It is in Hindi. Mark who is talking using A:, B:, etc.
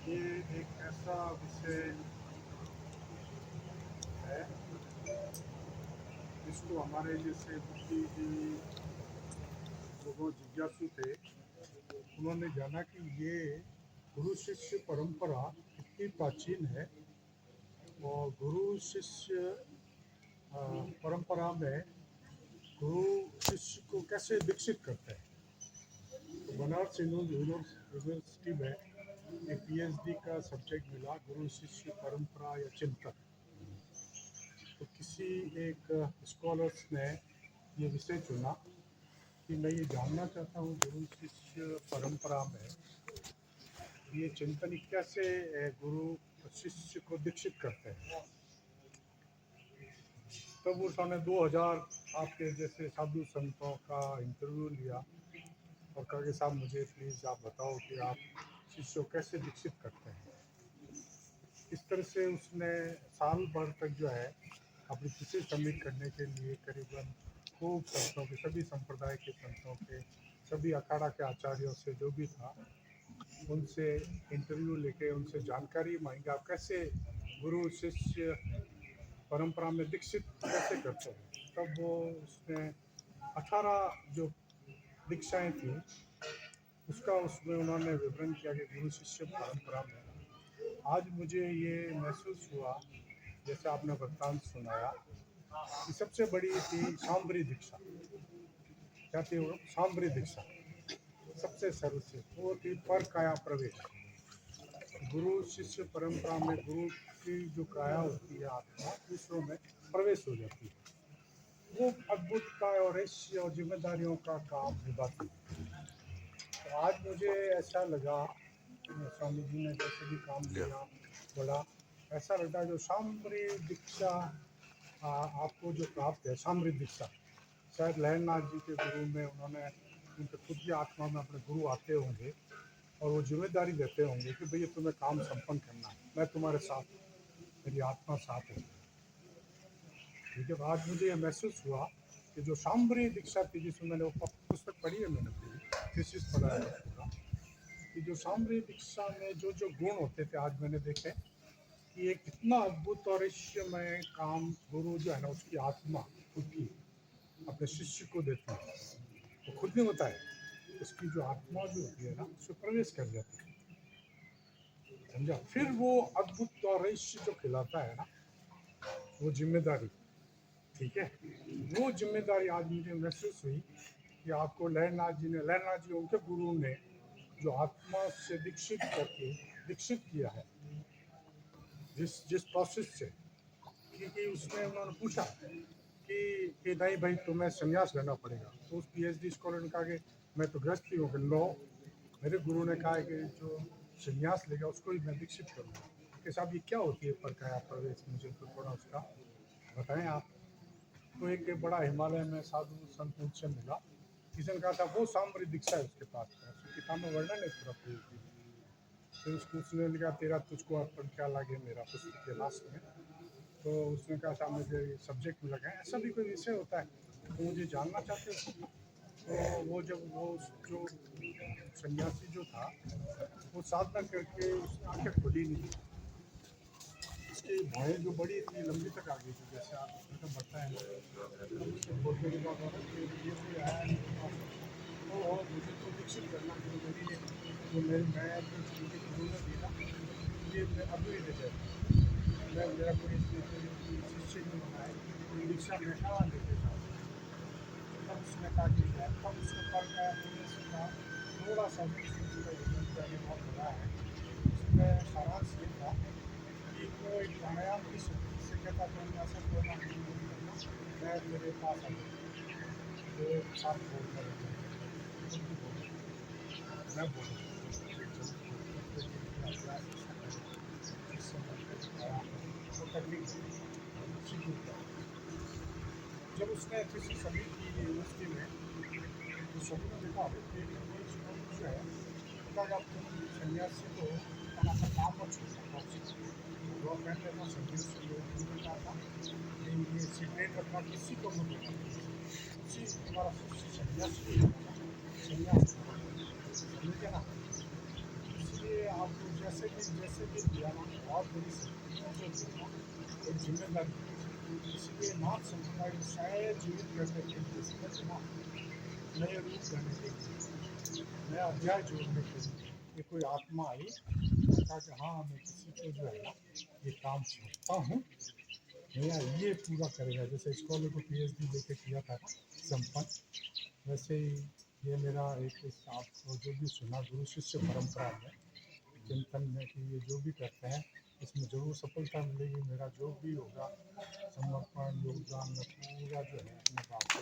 A: ये एक ऐसा विषय है जिसको हमारे जैसे बुद्धिजीवी लोगों जिज्ञासु थे, उन्होंने जाना कि ये गुरु शिष्य परंपरा कितनी प्राचीन है और गुरु शिष्य परंपरा में गुरु शिष्य को कैसे विकसित करते हैं। तो बनारस हिंदू यूनिवर्सिटी में एक पीएचडी का सब्जेक्ट मिला, गुरु शिष्य परंपरा या चिंतन। तो किसी एक स्कॉलर्स ने ये विषय चुना कि मैं ये जानना चाहता हूँ गुरु शिष्य परंपरा में ये चिंतन कैसे गुरु शिष्य को दीक्षित करते हैं। तब उन्होंने 2000 आपके जैसे साधु संतों का इंटरव्यू लिया और कहा कि साहब मुझे प्लीज़ आप बताओ कि आप शिष्य को कैसे दीक्षित करते हैं। इस तरह से उसने साल भर तक जो है अपनी थीसिस सबमिट करने के लिए करीबन खूब संतों के, सभी संप्रदाय के संतों के, सभी अखाड़ा के आचार्यों से जो भी था उनसे इंटरव्यू लेके उनसे जानकारी मांगी आप कैसे गुरु शिष्य परंपरा में दीक्षित कैसे करते हैं। तब वो उसने 18 जो दीक्षाएं थी उसका उसमें उन्होंने विवरण किया कि गुरु शिष्य परंपरा में आज मुझे ये महसूस हुआ, जैसे आपने वृत्तांत सुनाया, कि सबसे बड़ी थी शांभरी दीक्षा। क्या थी वो? शांभरी दीक्षा सबसे सर्वश्रेष्ठ वो थी, पर काया प्रवेश। गुरु शिष्य परंपरा में गुरु की जो काया होती है, आत्मा दूसरों में प्रवेश हो जाती है, वो अद्भुतता और ऐश्वर्य और जिम्मेदारियों का काम निभाती है। तो आज मुझे ऐसा लगा, स्वामी जी ने जैसे भी काम किया बड़ा ऐसा लगा, जो शांभरी दीक्षा आपको जो प्राप्त है, शांभरी दीक्षा शायद लहरनाथ जी के गुरु में उन्होंने उनके खुद की आत्मा में अपने गुरु आते होंगे और वो जिम्मेदारी देते होंगे कि भैया तुम्हें काम संपन्न करना है, मैं तुम्हारे साथ, मेरी आत्मा साथ है। ठीक है, आज मुझे यह महसूस हुआ कि जो शांभरी दीक्षा थी, जिसमें मैंने वो पुस्तक पढ़ी है, मैंने पूरी थीसिस पढ़ा है पूरा, कि जो शांभरी दीक्षा में जो जो गुण होते थे आज मैंने देखे कि ये कितना अद्भुत और ईश्वरमय काम गुरु जो है ना उसकी आत्मा खुद की अपने शिष्य को देती है। वो खुद नहीं बताया, उसकी जो आत्मा जो होती है ना उसमें प्रवेश कर जाती है, समझा। फिर वो अद्भुत और रहस्य जो खिलाता है ना, वो जिम्मेदारी, ठीक है, वो जिम्मेदारी आज मुझे महसूस हुई कि आपको लहरनाथ जी उनके गुरु ने जो आत्मा से दीक्षित करके दीक्षित किया है, जिस प्रोसेस से, क्योंकि उसमें उन्होंने पूछा कि नहीं भाई तुम्हें संन्यास लेना पड़ेगा। तो उस पीएचडी स्कॉलर ने कहा कि मैं तो गृहस्थ हूँ। कि नो, मेरे गुरु ने कहा कि जो संन्यास लेगा उसको ही मैं दीक्षित करूँगा। कि साहब ये क्या होती है परकाया प्रवेश, मुझे तो थोड़ा उसका बताएं आप। तो एक बड़ा हिमालय में साधु संत उनसे मिला, किसी ने कहा था वो शांभरी दीक्षा है उसके पास, उसकी किताब में वर्णन है पूरा पीएचडी। फिर उसको उसने कहा तेरा तुझको अर्पण क्या लगे, मेरा पुस्तक के लास्ट में। तो उसने कहा साहब मुझे सब्जेक्ट में लगा, ऐसा भी कोई विषय होता है तो मुझे जानना चाहते हो। तो वो जब वो जो सन्यासी जो था वो साधना करके उसकी आंखें खुली नहीं, उसकी भौहें जो बड़ी इतनी लंबी तक आ गई थी, जैसे आप उसमें तो बढ़ता है उसको बोलने के बाद ये कोई आया नहीं मेरे पास, तो मुझे तो दीक्षित करना कि मेरी जो मेरे मैं मुझे गुरु ने दी ना, ये मैं अभी ले जाता, मैं मेरा कोई शिष्य नहीं बना है, कोई दीक्षा मैं लेके जाऊँ। तब उसने कहा कि तब उसको पर का थोड़ा सा बहुत बड़ा है, उसमें सारांश ये था कि वो एक प्राणायाम की शक्ति से कहता था मैं ऐसा बोलना नहीं करना, मैं मेरे पास आ गया वो साथ बोल कर मैं बोलूँ वो टेक्निक जब उसने किसी सभी की यूनिवर्सिटी में, तो सभी ने देखा कि जो है अगर आप सन्यासी को अपना काम मत छोड़ना, गवर्नमेंट है ना सन्यासी लोग कहा था कि ये सीक्रेट रखना किसी को मत बताना, उसी हमारा सन्यासी सन्यास समझे ना। इसलिए आप जैसे भी दिया ना, बहुत बड़ी शक्ति जो देना एक जिम्मेदारी है। इसलिए नाथ संप्रदाय शायद जीवित करने के लिए समझ ना नए रूप देने के लिए, नया अध्याय जोड़ने के लिए ये कोई आत्मा आई और कहा कि हाँ मैं किसी को जो है ना ये काम सौंपता हूँ, भैया ये पूरा करेगा। जैसे स्कॉलर को PhD लेके किया था ना संपन्न, वैसे ही ये मेरा एक आपको जो भी सुना गुरु शिष्य परंपरा में चिंतन में कि ये जो भी करते हैं इसमें ज़रूर सफलता मिलेगी। मेरा जो भी होगा समर्पण योगदान में पूरा जो है अपने बाप को